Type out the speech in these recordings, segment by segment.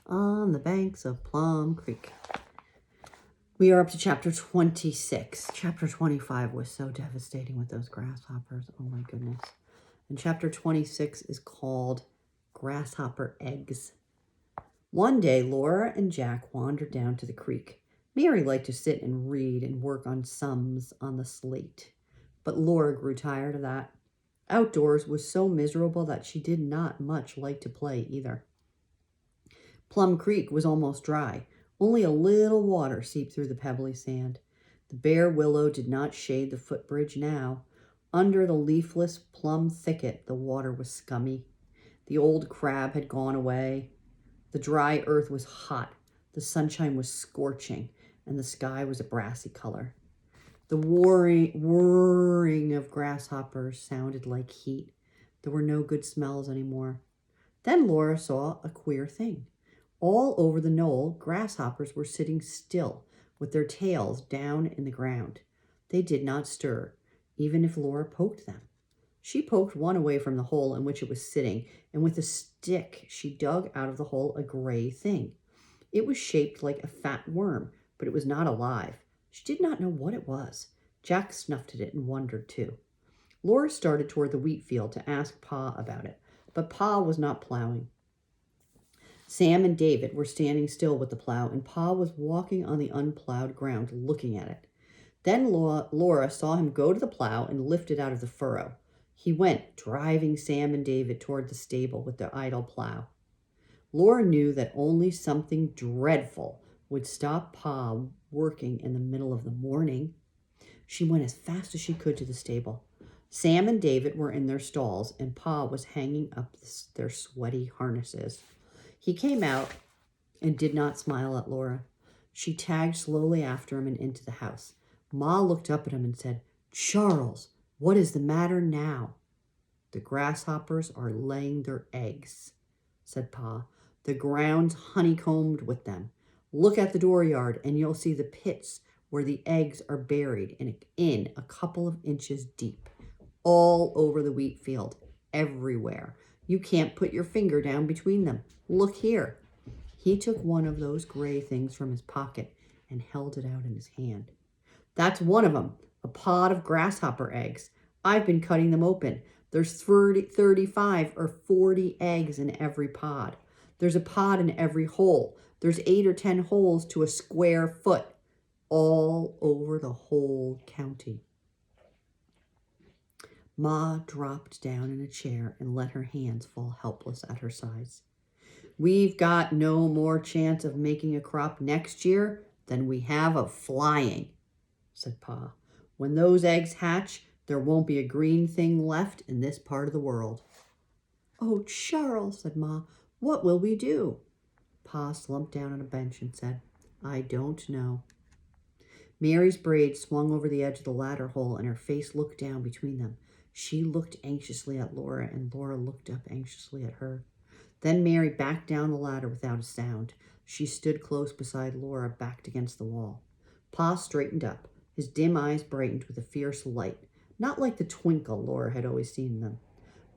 on the banks of Plum Creek. We are up to chapter 26. Chapter 25 was so devastating with those grasshoppers. Oh my goodness. And chapter 26 is called Grasshopper Eggs. One day, Laura and Jack wandered down to the creek. Mary liked to sit and read and work on sums on the slate, but Laura grew tired of that. Outdoors was so miserable that she did not much like to play either. Plum Creek was almost dry. Only a little water seeped through the pebbly sand. The bare willow did not shade the footbridge now. Under the leafless plum thicket, the water was scummy. The old crab had gone away. The dry earth was hot. The sunshine was scorching, and the sky was a brassy color. The whirring of grasshoppers sounded like heat. There were no good smells anymore. Then Laura saw a queer thing. All over the knoll, grasshoppers were sitting still, with their tails down in the ground. They did not stir, even if Laura poked them. She poked one away from the hole in which it was sitting, and with a stick she dug out of the hole a gray thing. It was shaped like a fat worm, but it was not alive. She did not know what it was. Jack snuffed at it and wondered too. Laura started toward the wheat field to ask Pa about it, but Pa was not plowing. Sam and David were standing still with the plow, and Pa was walking on the unplowed ground looking at it. Then Laura saw him go to the plow and lift it out of the furrow. He went, driving Sam and David toward the stable with their idle plow. Laura knew that only something dreadful would stop Pa working in the middle of the morning. She went as fast as she could to the stable. Sam and David were in their stalls, and Pa was hanging up their sweaty harnesses. He came out and did not smile at Laura. She tagged slowly after him and into the house. Ma looked up at him and said, "Charles, what is the matter now?" "The grasshoppers are laying their eggs," said Pa. "The ground's honeycombed with them. Look at the dooryard and you'll see the pits where the eggs are buried in a couple of inches deep. All over the wheat field, everywhere. You can't put your finger down between them. Look here." He took one of those gray things from his pocket and held it out in his hand. "That's one of them, a pod of grasshopper eggs. I've been cutting them open. There's 35 or 40 eggs in every pod. There's a pod in every hole. There's 8 or 10 holes to a square foot, all over the whole county." Ma dropped down in a chair and let her hands fall helpless at her sides. "We've got no more chance of making a crop next year than we have of flying," said Pa. "When those eggs hatch, there won't be a green thing left in this part of the world." "Oh, Charles," said Ma, "what will we do?" Pa slumped down on a bench and said, "I don't know." Mary's braids swung over the edge of the ladder hole, and her face looked down between them. She looked anxiously at Laura, and Laura looked up anxiously at her. Then Mary backed down the ladder without a sound. She stood close beside Laura, backed against the wall. Pa straightened up. His dim eyes brightened with a fierce light, not like the twinkle Laura had always seen in them.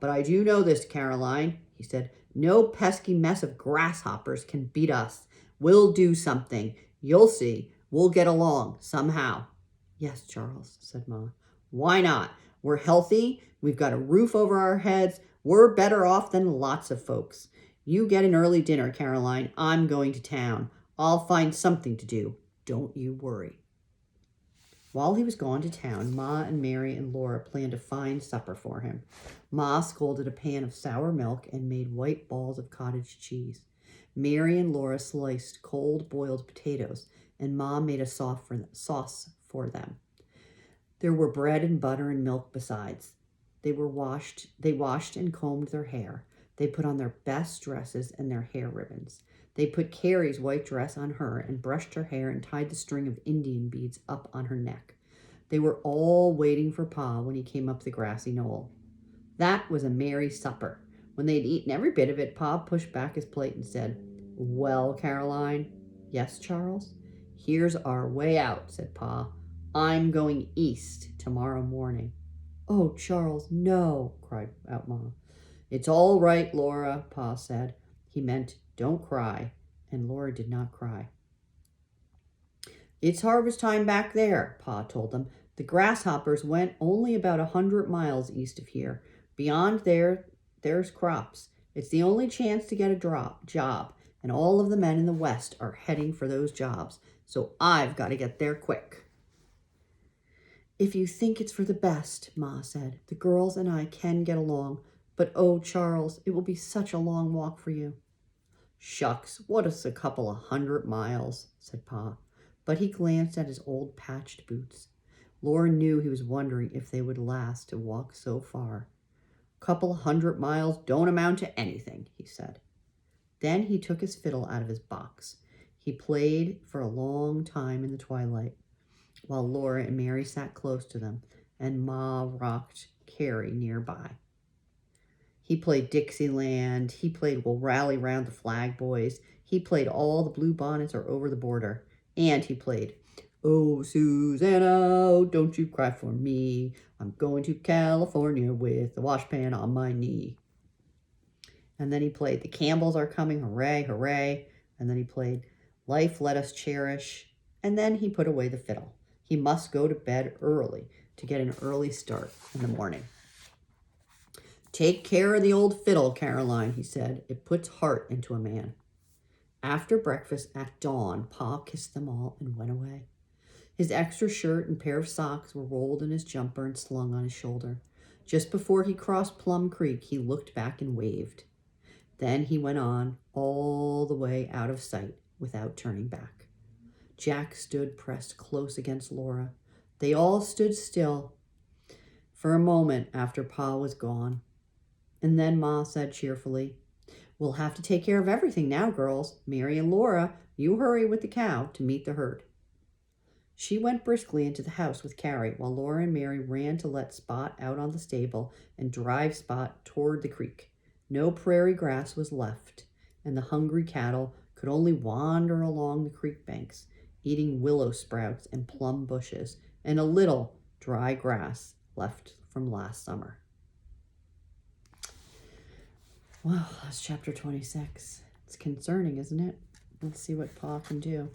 "But I do know this, Caroline," he said. "No pesky mess of grasshoppers can beat us. We'll do something. You'll see. We'll get along somehow." "Yes, Charles," said Ma. "Why not? We're healthy. We've got a roof over our heads. We're better off than lots of folks. You get an early dinner, Caroline. I'm going to town. I'll find something to do. Don't you worry." While he was gone to town, Ma and Mary and Laura planned a fine supper for him. Ma scalded a pan of sour milk and made white balls of cottage cheese. Mary and Laura sliced cold boiled potatoes, and Ma made a sauce for them. There were bread and butter and milk besides. They washed and combed their hair. They put on their best dresses and their hair ribbons. They put Carrie's white dress on her and brushed her hair and tied the string of Indian beads up on her neck. They were all waiting for Pa when he came up the grassy knoll. That was a merry supper. When they had eaten every bit of it, Pa pushed back his plate and said, "Well, Caroline?" "Yes, Charles?" "Here's our way out," said Pa. "I'm going east tomorrow morning." "Oh, Charles, no," cried out Ma. "It's all right, Laura," Pa said. He meant, "Don't cry," and Laura did not cry. It's harvest time back there, Pa told them. The grasshoppers went only about 100 miles east of here. Beyond there, there's crops. It's the only chance to get a job, and all of the men in the west are heading for those jobs, so I've got to get there quick. If you think it's for the best, Ma said, the girls and I can get along, but oh, Charles, it will be such a long walk for you. Shucks, what is a couple of 100 miles, said Pa, but he glanced at his old patched boots. Laura knew he was wondering if they would last to walk so far. Couple 100 miles don't amount to anything, he said. Then he took his fiddle out of his box. He played for a long time in the twilight, while Laura and Mary sat close to them, and Ma rocked Carrie nearby. He played Dixieland. He played We'll Rally Round the Flag Boys. He played All the Blue Bonnets Are Over the Border. And he played, Oh, Susanna, don't you cry for me. I'm going to California with the washpan on my knee. And then he played The Campbells Are Coming, Hooray, Hooray. And then he played Life Let Us Cherish. And then he put away the fiddle. He must go to bed early to get an early start in the morning. Take care of the old fiddle, Caroline, he said. It puts heart into a man. After breakfast at dawn, Pa kissed them all and went away. His extra shirt and pair of socks were rolled in his jumper and slung on his shoulder. Just before he crossed Plum Creek, he looked back and waved. Then he went on all the way out of sight without turning back. Jack stood pressed close against Laura. They all stood still for a moment after Pa was gone. And then Ma said cheerfully, We'll have to take care of everything now, girls. Mary and Laura, you hurry with the cow to meet the herd. She went briskly into the house with Carrie, while Laura and Mary ran to let Spot out on the stable and drive Spot toward the creek. No prairie grass was left, and the hungry cattle could only wander along the creek banks, eating willow sprouts and plum bushes, and a little dry grass left from last summer. Well, that's chapter 26. It's concerning, isn't it? Let's see what Pa can do.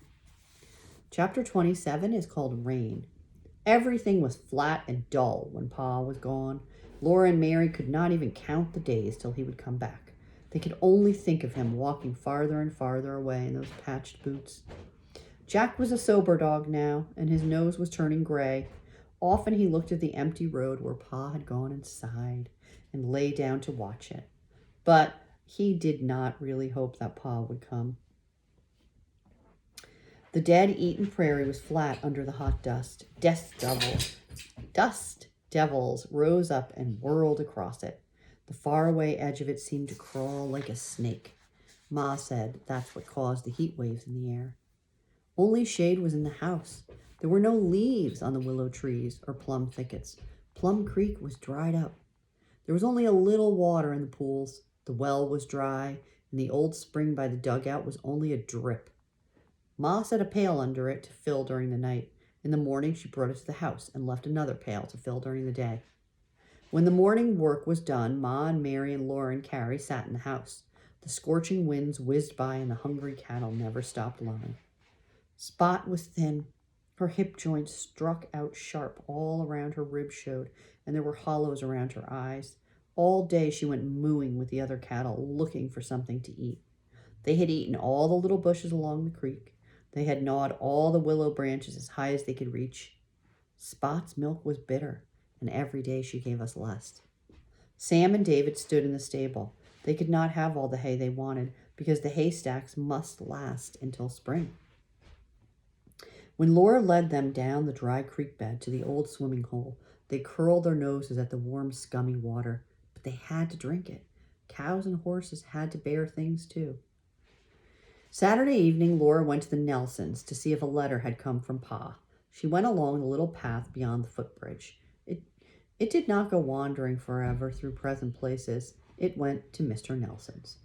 Chapter 27 is called Rain. Everything was flat and dull when Pa was gone. Laura and Mary could not even count the days till he would come back. They could only think of him walking farther and farther away in those patched boots. Jack was a sober dog now, and his nose was turning gray. Often he looked at the empty road where Pa had gone and sighed and lay down to watch it. But he did not really hope that Pa would come. The dead-eaten prairie was flat under the hot dust. Dust devils rose up and whirled across it. The faraway edge of it seemed to crawl like a snake. Ma said that's what caused the heat waves in the air. Only shade was in the house. There were no leaves on the willow trees or plum thickets. Plum Creek was dried up. There was only a little water in the pools. The well was dry, and the old spring by the dugout was only a drip. Ma set a pail under it to fill during the night. In the morning, she brought it to the house and left another pail to fill during the day. When the morning work was done, Ma and Mary and Laura and Carrie sat in the house. The scorching winds whizzed by, and the hungry cattle never stopped lowing. Spot was thin. Her hip joints struck out sharp. All around her ribs showed, and there were hollows around her eyes. All day she went mooing with the other cattle, looking for something to eat. They had eaten all the little bushes along the creek. They had gnawed all the willow branches as high as they could reach. Spot's milk was bitter, and every day she gave us less. Sam and David stood in the stable. They could not have all the hay they wanted, because the haystacks must last until spring. When Laura led them down the dry creek bed to the old swimming hole, they curled their noses at the warm, scummy water. But they had to drink it. Cows and horses had to bear things too. Saturday evening, Laura went to the Nelsons to see if a letter had come from Pa. She went along the little path beyond the footbridge. It did not go wandering forever through pleasant places. It went to Mr. Nelson's.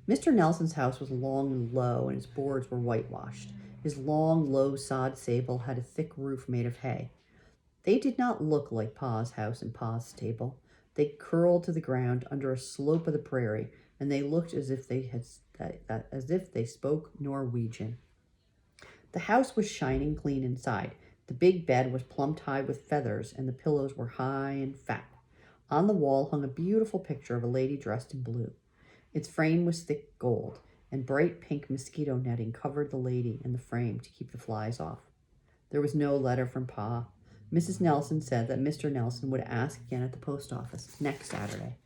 Mr. Nelson's house was long and low, and its boards were whitewashed. His long, low sod stable had a thick roof made of hay. They did not look like Pa's house and Pa's stable. They curled to the ground under a slope of the prairie, and they looked as if they spoke Norwegian. The house was shining clean inside. The big bed was plumped high with feathers, and the pillows were high and fat. On the wall hung a beautiful picture of a lady dressed in blue. Its frame was thick gold, and bright pink mosquito netting covered the lady and the frame to keep the flies off. There was no letter from Pa. Mrs. Nelson said that Mr. Nelson would ask again at the post office next Saturday.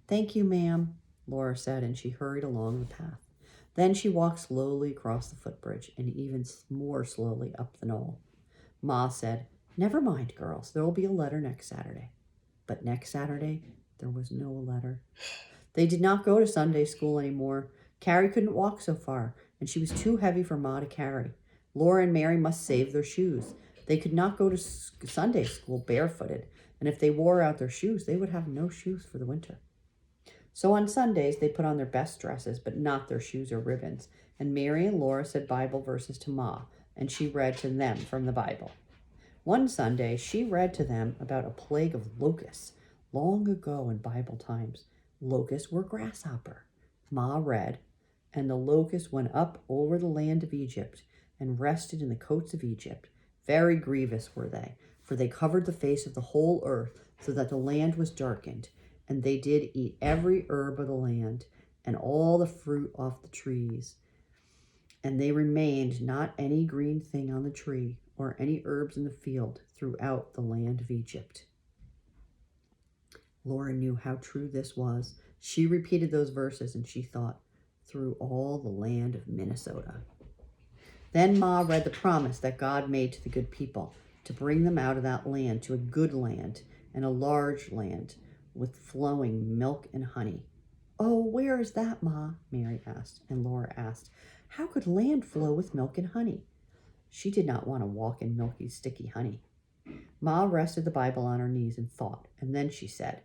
"Thank you, ma'am," Laura said, and she hurried along the path. Then she walked slowly across the footbridge and even more slowly up the knoll. Ma said, "Never mind, girls. There will be a letter next Saturday." But next Saturday, there was no letter. They did not go to Sunday school anymore. Carrie couldn't walk so far, and she was too heavy for Ma to carry. Laura and Mary must save their shoes. They could not go to Sunday school barefooted, and if they wore out their shoes, they would have no shoes for the winter. So on Sundays, they put on their best dresses, but not their shoes or ribbons, and Mary and Laura said Bible verses to Ma, and she read to them from the Bible. One Sunday, she read to them about a plague of locusts. Long ago in Bible times, locusts were grasshopper. Ma read, "And the locusts went up over the land of Egypt and rested in the coasts of Egypt. Very grievous were they, for they covered the face of the whole earth, so that the land was darkened. And they did eat every herb of the land, and all the fruit off the trees. And they remained not any green thing on the tree, or any herbs in the field, throughout the land of Egypt." Laura knew how true this was. She repeated those verses, and she thought, "Through all the land of Minnesota." Then Ma read the promise that God made to the good people, to bring them out of that land to a good land and a large land with flowing milk and honey. "Oh, where is that, Ma?" Mary asked, and Laura asked, "How could land flow with milk and honey?" She did not want to walk in milky, sticky honey. Ma rested the Bible on her knees and thought, and then she said,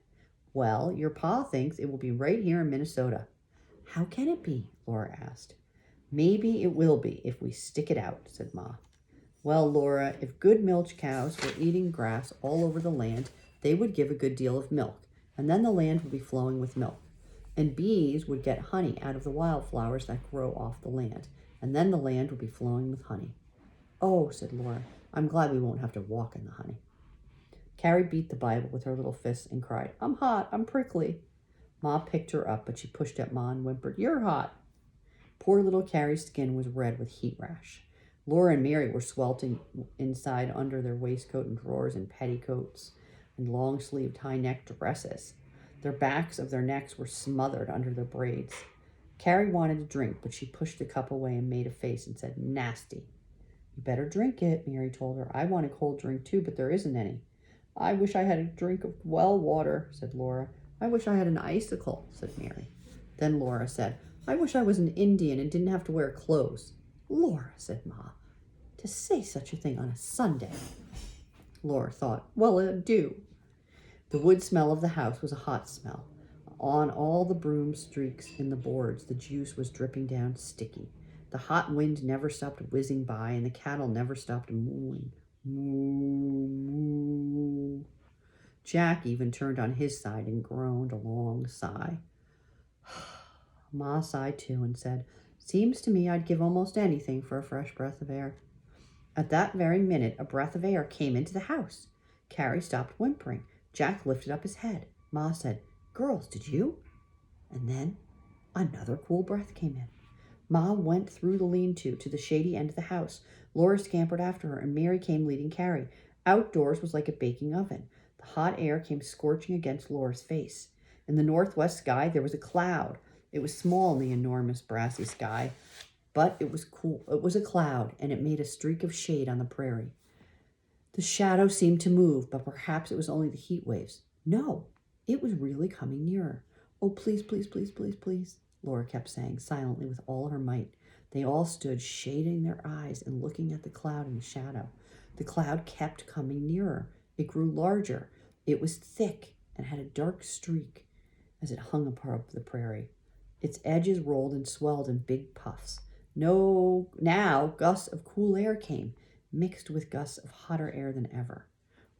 "Well, your Pa thinks it will be right here in Minnesota." "How can it be?" Laura asked. "Maybe it will be if we stick it out," said Ma. "Well, Laura, if good milch cows were eating grass all over the land, they would give a good deal of milk, and then the land would be flowing with milk. And bees would get honey out of the wildflowers that grow off the land, and then the land would be flowing with honey." "Oh," said Laura, "I'm glad we won't have to walk in the honey." Carrie beat the Bible with her little fists and cried, "I'm hot, I'm prickly." Ma picked her up, but she pushed at Ma and whimpered, "You're hot." Poor little Carrie's skin was red with heat rash. Laura and Mary were sweltering inside under their waistcoat and drawers and petticoats and long-sleeved high-necked dresses. The backs of their necks were smothered under their braids. Carrie wanted a drink, but she pushed the cup away and made a face and said, "Nasty." "You better drink it," Mary told her. "I want a cold drink too, but there isn't any." "I wish I had a drink of well water," said Laura. "I wish I had an icicle," said Mary. Then Laura said, "I wish I was an Indian and didn't have to wear clothes." "Laura," said Ma, "to say such a thing on a Sunday." Laura thought, "Well, do." The wood smell of the house was a hot smell. On all the broom streaks in the boards, the juice was dripping down sticky. The hot wind never stopped whizzing by, and the cattle never stopped mooing. Moo, moo. Jack even turned on his side and groaned a long sigh. Ma sighed too and said, "Seems to me I'd give almost anything for a fresh breath of air." At that very minute, a breath of air came into the house. Carrie stopped whimpering. Jack lifted up his head. Ma said, "Girls, did you?" And then another cool breath came in. Ma went through the lean-to to the shady end of the house. Laura scampered after her, and Mary came leading Carrie. Outdoors was like a baking oven. The hot air came scorching against Laura's face. In the northwest sky, there was a cloud. It was small in the enormous brassy sky, but it was cool. It was a cloud, and it made a streak of shade on the prairie. The shadow seemed to move, but perhaps it was only the heat waves. No, it was really coming nearer. "Oh, please, please, please, please, please," Laura kept saying silently with all her might. They all stood shading their eyes and looking at the cloud in the shadow. The cloud kept coming nearer. It grew larger. It was thick and had a dark streak as it hung above the prairie. Its edges rolled and swelled in big puffs. Now gusts of cool air came, mixed with gusts of hotter air than ever.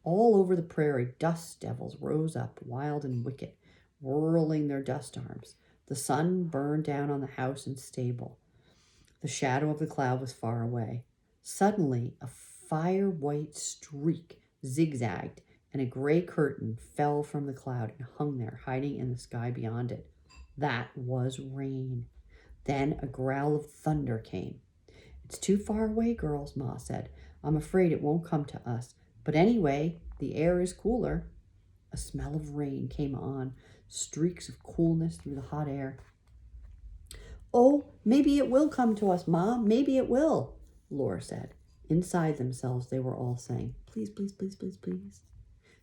All over the prairie, dust devils rose up, wild and wicked, whirling their dust arms. The sun burned down on the house and stable. The shadow of the cloud was far away. Suddenly, a fire-white streak zigzagged, and a gray curtain fell from the cloud and hung there, hiding in the sky beyond it. That was rain. Then a growl of thunder came. "It's too far away, girls," Ma said. "I'm afraid it won't come to us. But anyway, the air is cooler." A smell of rain came on, streaks of coolness through the hot air. "Oh, maybe it will come to us, Ma. Maybe it will," Laura said. Inside themselves, they were all saying, "Please, please, please, please, please."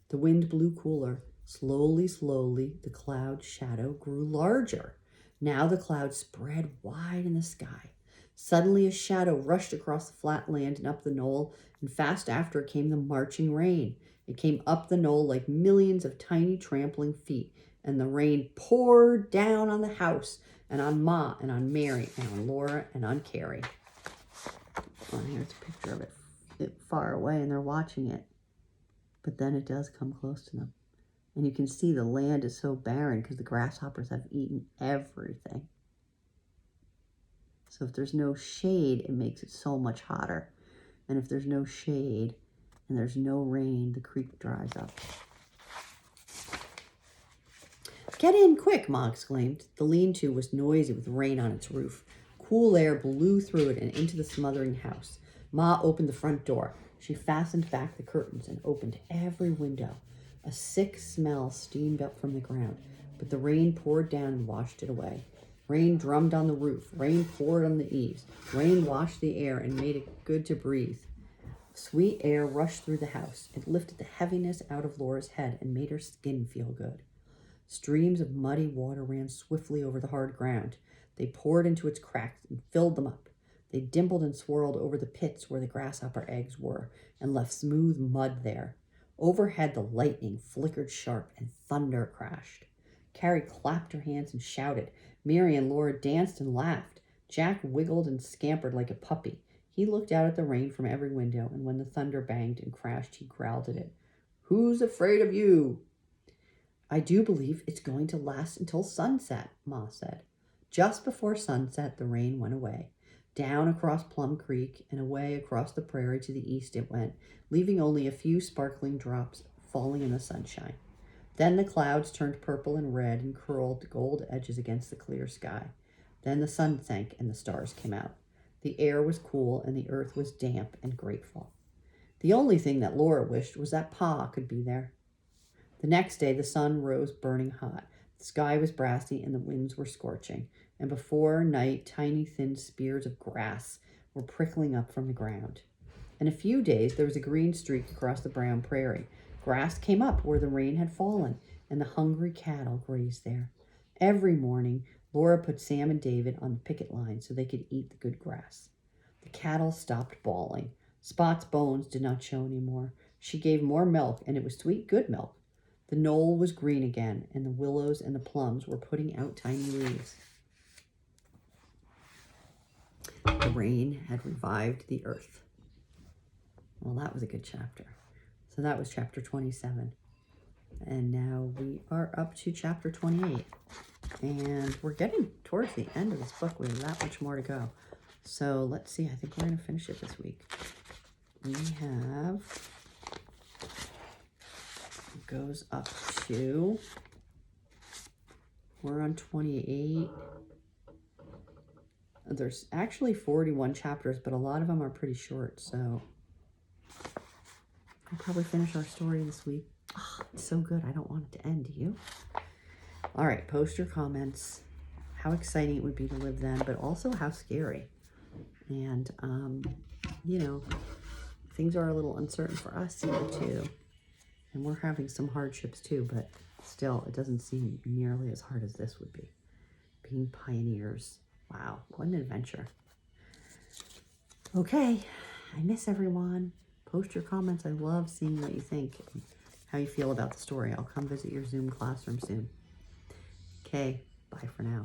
The wind blew cooler. Slowly, slowly, the cloud shadow grew larger. Now the cloud spread wide in the sky. Suddenly a shadow rushed across the flat land and up the knoll, and fast after it came the marching rain. It came up the knoll like millions of tiny trampling feet, and the rain poured down on the house, and on Ma, and on Mary, and on Laura, and on Carrie. Oh, here's a picture of it far away, and they're watching it. But then it does come close to them. And you can see the land is so barren because the grasshoppers have eaten everything. So if there's no shade, it makes it so much hotter. And if there's no shade and there's no rain, the creek dries up. "Get in quick," Ma exclaimed. The lean-to was noisy with rain on its roof. Cool air blew through it and into the smothering house. Ma opened the front door. She fastened back the curtains and opened every window. A sick smell steamed up from the ground, but the rain poured down and washed it away. Rain drummed on the roof. Rain poured on the eaves. Rain washed the air and made it good to breathe. Sweet air rushed through the house. It lifted the heaviness out of Laura's head and made her skin feel good. Streams of muddy water ran swiftly over the hard ground. They poured into its cracks and filled them up. They dimpled and swirled over the pits where the grasshopper eggs were and left smooth mud there. Overhead, the lightning flickered sharp and thunder crashed. Carrie clapped her hands and shouted. Mary and Laura danced and laughed. Jack wiggled and scampered like a puppy. He looked out at the rain from every window, and when the thunder banged and crashed, he growled at it. "Who's afraid of you?" "I do believe it's going to last until sunset," Ma said. Just before sunset, the rain went away. Down across Plum Creek and away across the prairie to the east it went, leaving only a few sparkling drops falling in the sunshine. Then the clouds turned purple and red and curled gold edges against the clear sky. Then the sun sank and the stars came out. The air was cool and the earth was damp and grateful. The only thing that Laura wished was that Pa could be there. The next day the sun rose burning hot. The sky was brassy and the winds were scorching. And before night, tiny thin spears of grass were prickling up from the ground. In a few days, there was a green streak across the brown prairie. Grass came up where the rain had fallen, and the hungry cattle grazed there. Every morning, Laura put Sam and David on the picket line so they could eat the good grass. The cattle stopped bawling. Spot's bones did not show anymore. She gave more milk, and it was sweet, good milk. The knoll was green again, and the willows and the plums were putting out tiny leaves. The rain had revived the earth. Well, that was a good chapter. So that was chapter 27. And now we are up to chapter 28. And we're getting towards the end of this book. We have that much more to go. So let's see. I think we're going to finish it this week. We have... It goes up to... We're on 28. There's actually 41 chapters, but a lot of them are pretty short, so I'll probably finish our story this week. Oh, it's so good. I don't want it to end, do you? All right, post your comments. How exciting it would be to live then, but also how scary. And, you know, things are a little uncertain for us here, too. And we're having some hardships, too, but still, it doesn't seem nearly as hard as this would be. Being pioneers. Wow, what an adventure. Okay, I miss everyone. Post your comments. I love seeing what you think, and how you feel about the story. I'll come visit your Zoom classroom soon. Okay, bye for now.